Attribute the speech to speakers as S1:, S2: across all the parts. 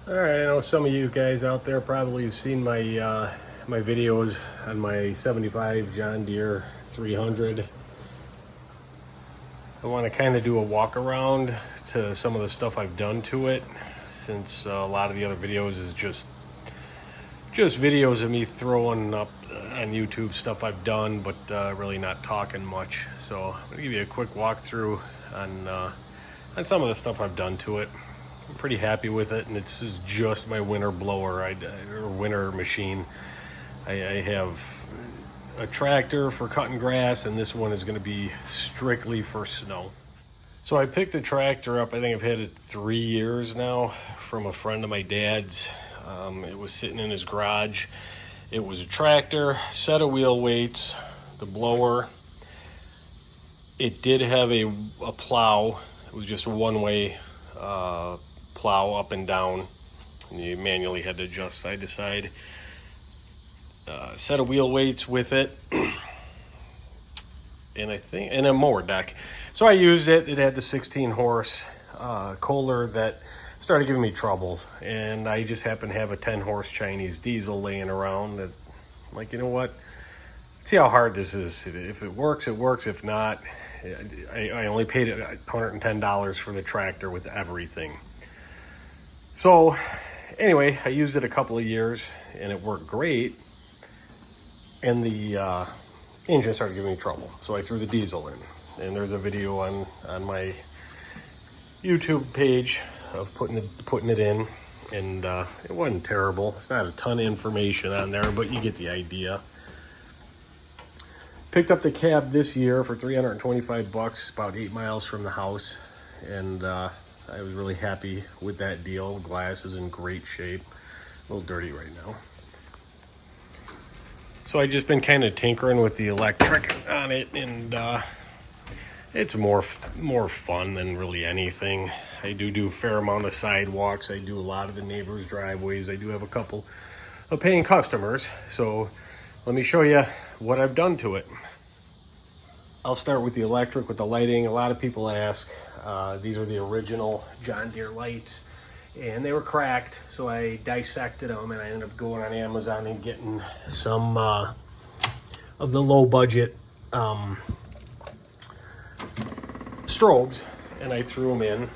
S1: All right, I know some of you guys out there probably have seen my videos on my 75 John Deere 300. I want to kind of do a walk around to some of the stuff I've done to it, since a lot of the other videos is just videos of me throwing up on YouTube stuff I've done, but really not talking much. So I'm gonna give you a quick walkthrough on some of the stuff I've done to it. I'm pretty happy with it, and this is just my winter blower or winter machine. I have a tractor for cutting grass, and this one is going to be strictly for snow. So I picked the tractor up. I think I've had it 3 years now from a friend of my dad's. It was sitting in his garage. It was a tractor, set of wheel weights, the blower. It did have a plow. It was just a one-way plow up and down, and you manually had to adjust side to side. Set of wheel weights with it, and a mower deck. So I used it. It had the 16 horse Kohler that started giving me trouble, and I just happened to have a 10 horse Chinese diesel laying around that I'm like, you know what, see how hard this is. If it works, it works. If not, I only paid $110 for the tractor with everything. So anyway, I used it a couple of years and it worked great, and the engine started giving me trouble. So I threw the diesel in, and there's a video on my YouTube page of putting it in, and it wasn't terrible. It's not a ton of information on there, but you get the idea. Picked up the cab this year for $325, about 8 miles from the house, and I was really happy with that deal. Glass is in great shape. A little dirty right now. So I just been kind of tinkering with the electric on it, and it's more fun than really anything. I do a fair amount of sidewalks. I do a lot of the neighbors' driveways. I do have a couple of paying customers. So let me show you what I've done to it. I'll start with the electric, with the lighting. A lot of people ask. These are the original John Deere lights, and they were cracked, so I dissected them, and I ended up going on Amazon and getting some of the low budget strobes, and I threw them in.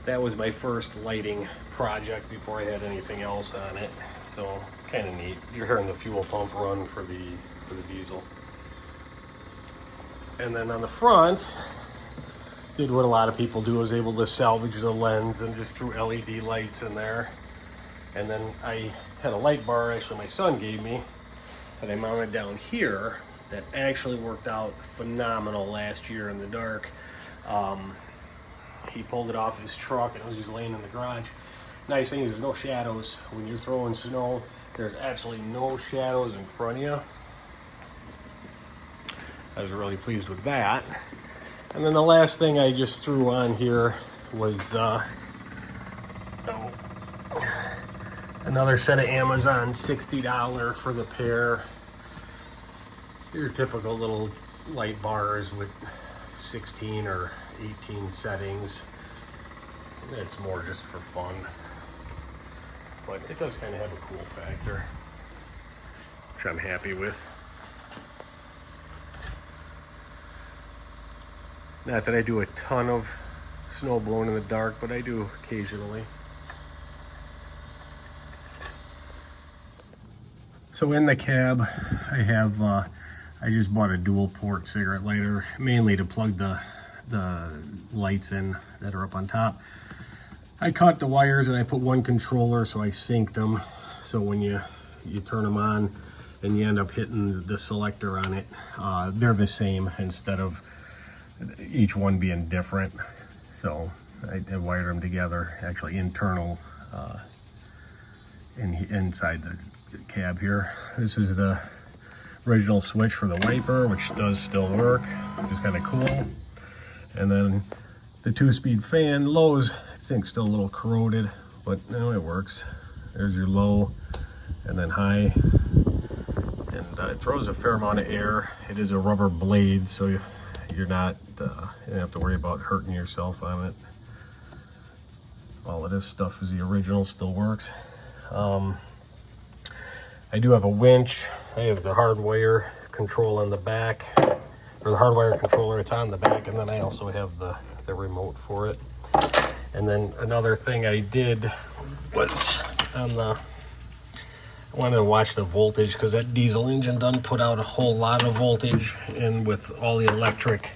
S1: That was my first lighting project before I had anything else on it, so kind of neat. You're hearing the fuel pump run for the diesel. And then on the front, did what a lot of people do, was able to salvage the lens and just threw LED lights in there. And then I had a light bar, actually my son gave me, that I mounted down here, that actually worked out phenomenal last year in the dark. He pulled it off his truck, and it was just laying in the garage. Nice thing is there's no shadows. When you're throwing snow, there's absolutely no shadows in front of you. I was really pleased with that. And then the last thing I just threw on here was another set of Amazon $60 for the pair. Your typical little light bars with 16 or 18 settings. It's more just for fun, but it does kind of have a cool factor, which I'm happy with. Not that I do a ton of snow blowing in the dark, but I do occasionally. So in the cab, I just bought a dual port cigarette lighter, mainly to plug the lights in that are up on top. I cut the wires and I put one controller, so I synced them. So when you turn them on and you end up hitting the selector on it, they're the same instead of each one being different. So I wired them together, actually internal inside the cab here. This is the original switch for the wiper, which does still work, which is kind of cool. And then the 2-speed fan. Low's, I think, still a little corroded, but no, it works. There's your low and then high, and it throws a fair amount of air. It is a rubber blade, so you don't have to worry about hurting yourself on it. All of this stuff is the original, still works. I do have a winch. I have the hardwire control on the back, or the hardwire controller, it's on the back, and then I also have the remote for it. And then another thing I did was on the, I wanted to watch the voltage, because that diesel engine doesn't put out a whole lot of voltage, and with all the electric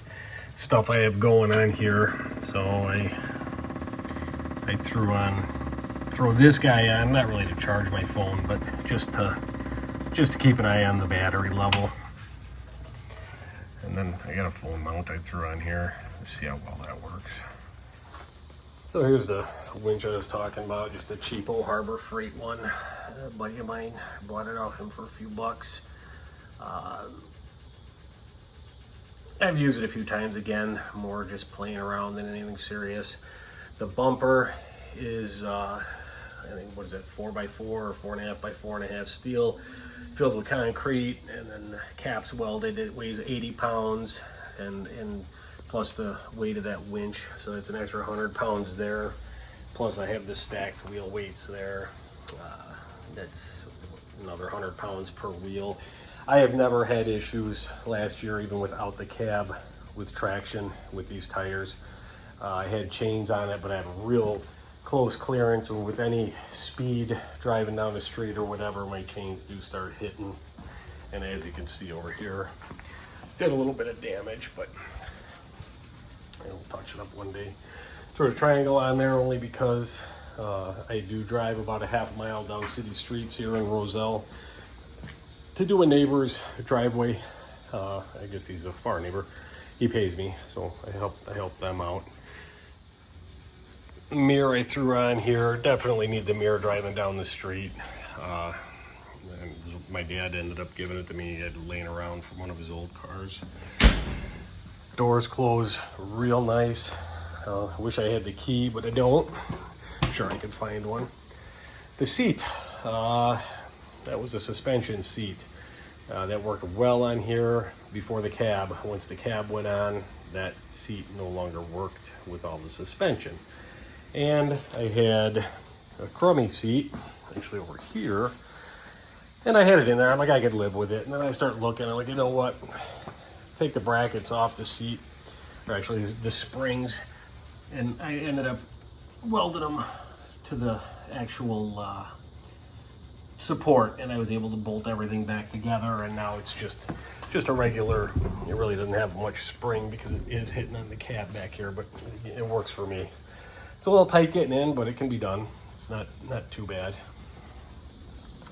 S1: stuff I have going on here, so I throw this guy on, not really to charge my phone, but just to keep an eye on the battery level. And then I got a phone mount I threw on here. Let's see how well that works. So here's the winch I was talking about, just a cheapo Harbor Freight one. A buddy of mine bought it off him for a few bucks. I've used it a few times, again, more just playing around than anything serious. The bumper is, I think, what is that, 4x4 or 4.5x4.5 steel, filled with concrete, and then the cap's welded. It weighs 80 pounds, and plus the weight of that winch, so it's an extra 100 pounds there. Plus I have the stacked wheel weights there. That's another 100 pounds per wheel. I have never had issues last year, even without the cab, with traction with these tires. I had chains on it, but I have a real close clearance, and with any speed driving down the street or whatever, my chains do start hitting. And as you can see over here, did a little bit of damage, but I'll touch it up one day. Throw a triangle on there only because I do drive about a half mile down city streets here in Roselle to do a neighbor's driveway. I guess he's a far neighbor. He pays me, so I help them out. Mirror I threw on here. Definitely need the mirror driving down the street. And my dad ended up giving it to me. He had it laying around from one of his old cars. Doors close real nice. I wish I had the key, but I don't. I'm sure I could find one. The seat, that was a suspension seat. That worked well on here before the cab. Once the cab went on, that seat no longer worked with all the suspension. And I had a crummy seat, actually over here, and I had it in there. I'm like, I could live with it. And then I start looking, I'm like, you know what? Take the brackets off the seat, or actually the springs, and I ended up welding them to the actual support, and I was able to bolt everything back together, and now it's just a regular, it really doesn't have much spring because it is hitting on the cab back here, but it works for me. It's a little tight getting in, but it can be done. It's not too bad.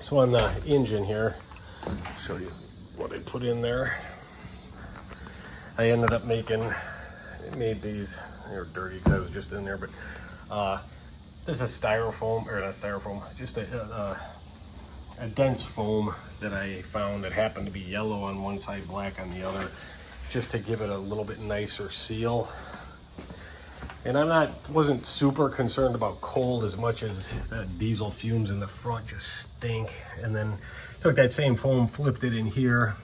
S1: So on the engine here, I'll show you what I put in there. I ended up made these, they were dirty because I was just in there, but this is styrofoam, or not styrofoam, just a dense foam that I found that happened to be yellow on one side, black on the other, just to give it a little bit nicer seal. And wasn't super concerned about cold as much as that diesel fumes in the front just stink. And then took that same foam, flipped it in here,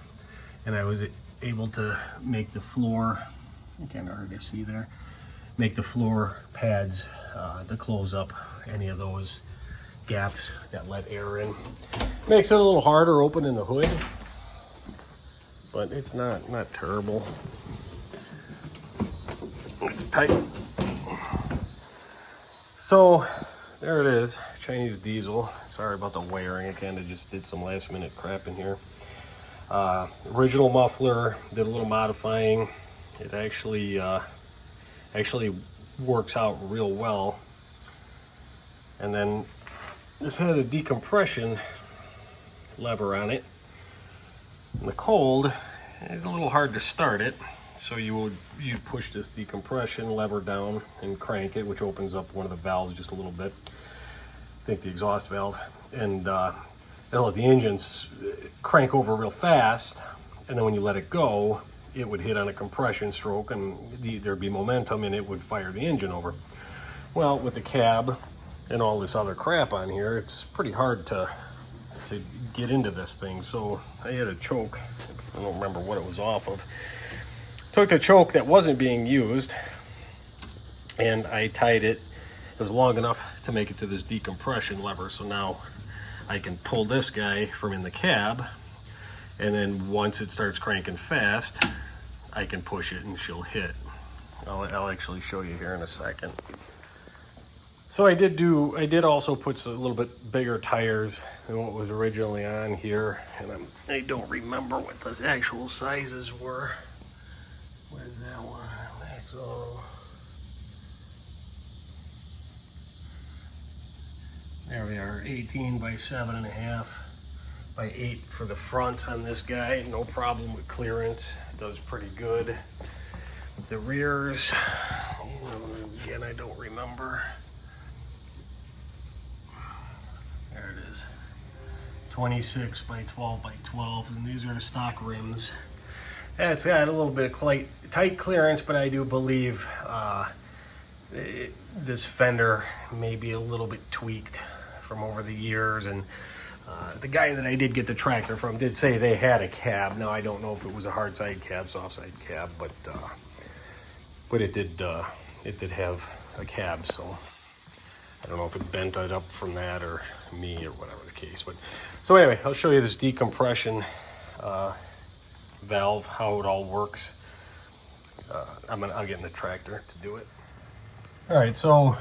S1: and I was able to make the floor, kind of hard to see there, make the floor pads to close up any of those gaps that let air in. Makes it a little harder opening the hood, but it's not terrible. It's tight. So there it is, Chinese diesel. Sorry about the wiring, I kind of just did some last minute crap in here. Original muffler, did a little modifying. It actually works out real well. And then this had a decompression lever on it. In the cold, it's a little hard to start it. So you push this decompression lever down and crank it, which opens up one of the valves just a little bit. I think the exhaust valve, and it'll let the engine crank over real fast. And then when you let it go, it would hit on a compression stroke, and there'd be momentum, and it would fire the engine over. Well, with the cab and all this other crap on here, it's pretty hard to get into this thing. So I had a choke. I don't remember what it was off of. Took the choke that wasn't being used, and I tied it is long enough to make it to this decompression lever. So now I can pull this guy from in the cab, and then once it starts cranking fast, I can push it and she'll hit. I'll actually show you here in a second. So I did also put a little bit bigger tires than what was originally on here, and I don't remember what those actual sizes were. Where's that one? So there we are, 18 by 7.5 by 8 for the front on this guy. No problem with clearance. It does pretty good. The rears, again, I don't remember. There it is. 26 by 12 by 12, and these are the stock rims. And it's got a little bit of quite tight clearance, but I do believe this fender may be a little bit tweaked from over the years. And the guy that I did get the tractor from did say they had a cab. Now I don't know if it was a hard side cab, soft side cab, but it did have a cab. So I don't know if it bent it up from that or me or whatever the case. But so anyway, I'll show you this decompression valve, how it all works. I'll get in the tractor to do it. All right, so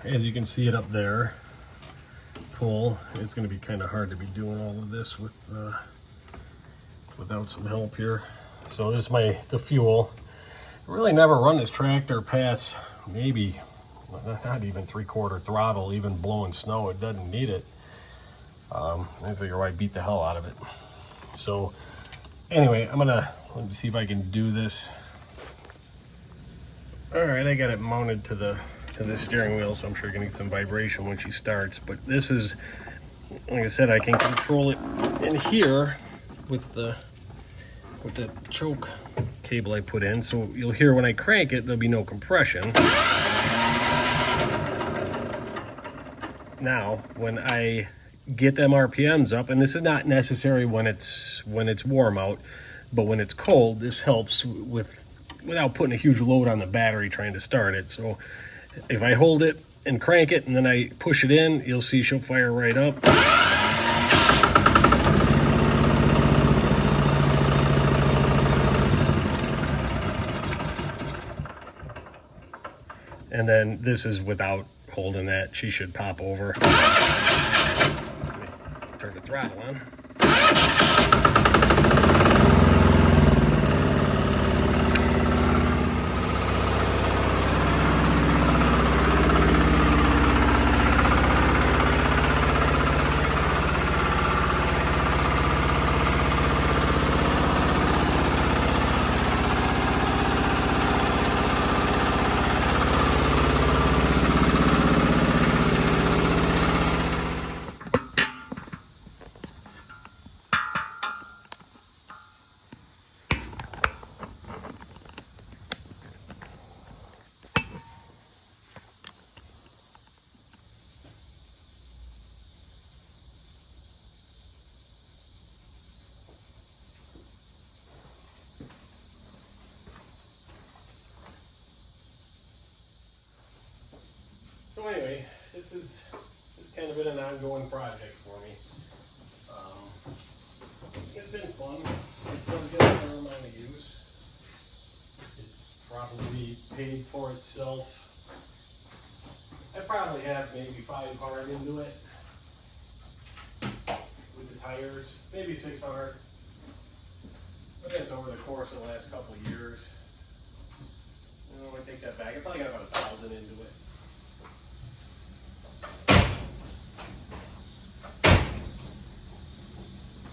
S1: as you can see it up there, pull. It's going to be kind of hard to be doing all of this without some help here. So this is the fuel. I really never run this tractor past maybe not even 3/4 throttle, even blowing snow. It doesn't need it. I figure why beat the hell out of it. So anyway, let me see if I can do this. All right, I got it mounted to the steering wheel, so I'm sure you're gonna get some vibration when she starts. But this is, like I said, I can control it in here with the choke cable I put in. So you'll hear when I crank it, there'll be no compression. Now, when I get them RPMs up, and this is not necessary when it's warm out, but when it's cold, this helps without putting a huge load on the battery trying to start it. So if I hold it and crank it and then I push it in, you'll see she'll fire right up. And then this is without holding that. She should pop over. Let me turn the throttle on. So anyway, it's kind of been an ongoing project for me. It's been fun. It does get a fair amount of use. It's probably paid for itself. I probably have maybe 500 into it with the tires, maybe 600. But that's over the course of the last couple of years. I take that back. I probably got about 1,000 into it.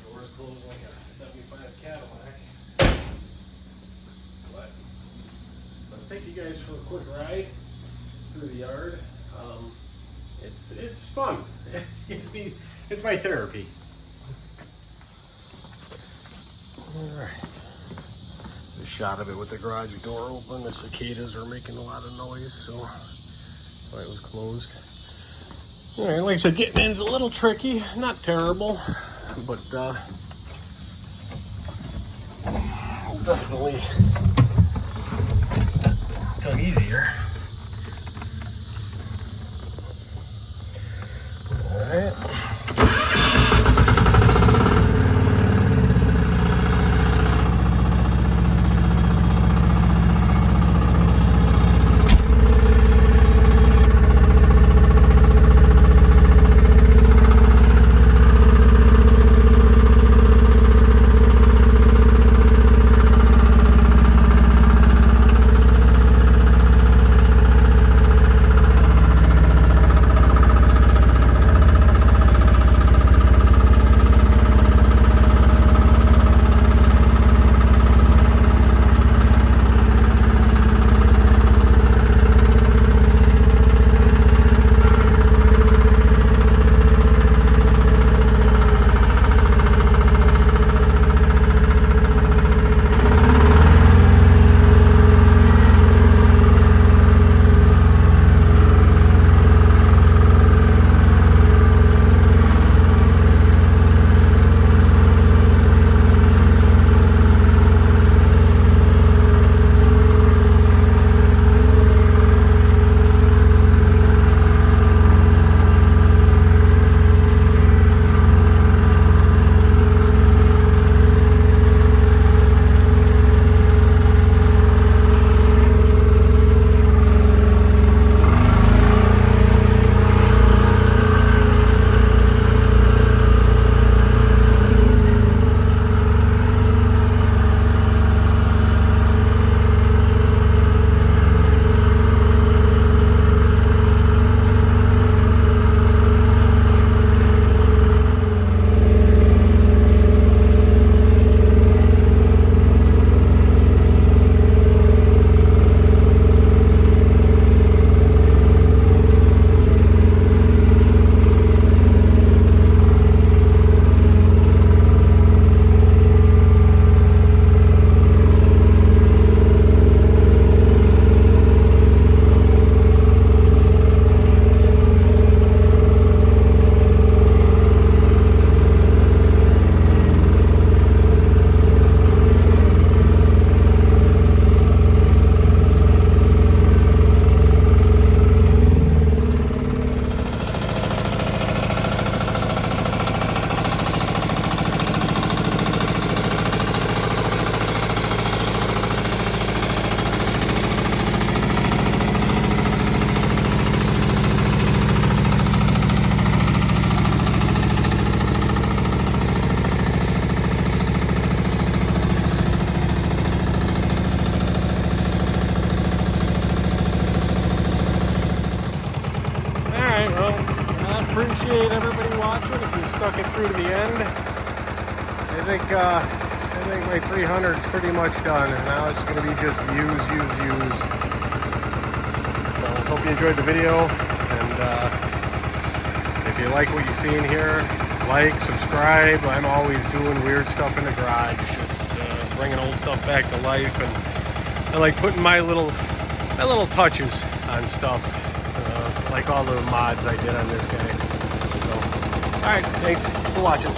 S1: Doors closed like a 75 Cadillac. But thank you guys for a quick ride through the yard. It's fun. It's my therapy. All right. The shot of it with the garage door open. The cicadas are making a lot of noise, so that's why it was closed. All right, like I said, getting in's a little tricky. Not terrible, but definitely become easier. appreciate everybody watching. If you stuck it through to the end, I think my 300 is pretty much done. Now it's going to be just use. So I hope you enjoyed the video, and if you like what you see in here, like, subscribe. I'm always doing weird stuff in the garage, just bringing old stuff back to life, and I like putting my little touches on stuff, like all the mods I did on this guy. So, all right, thanks for watching.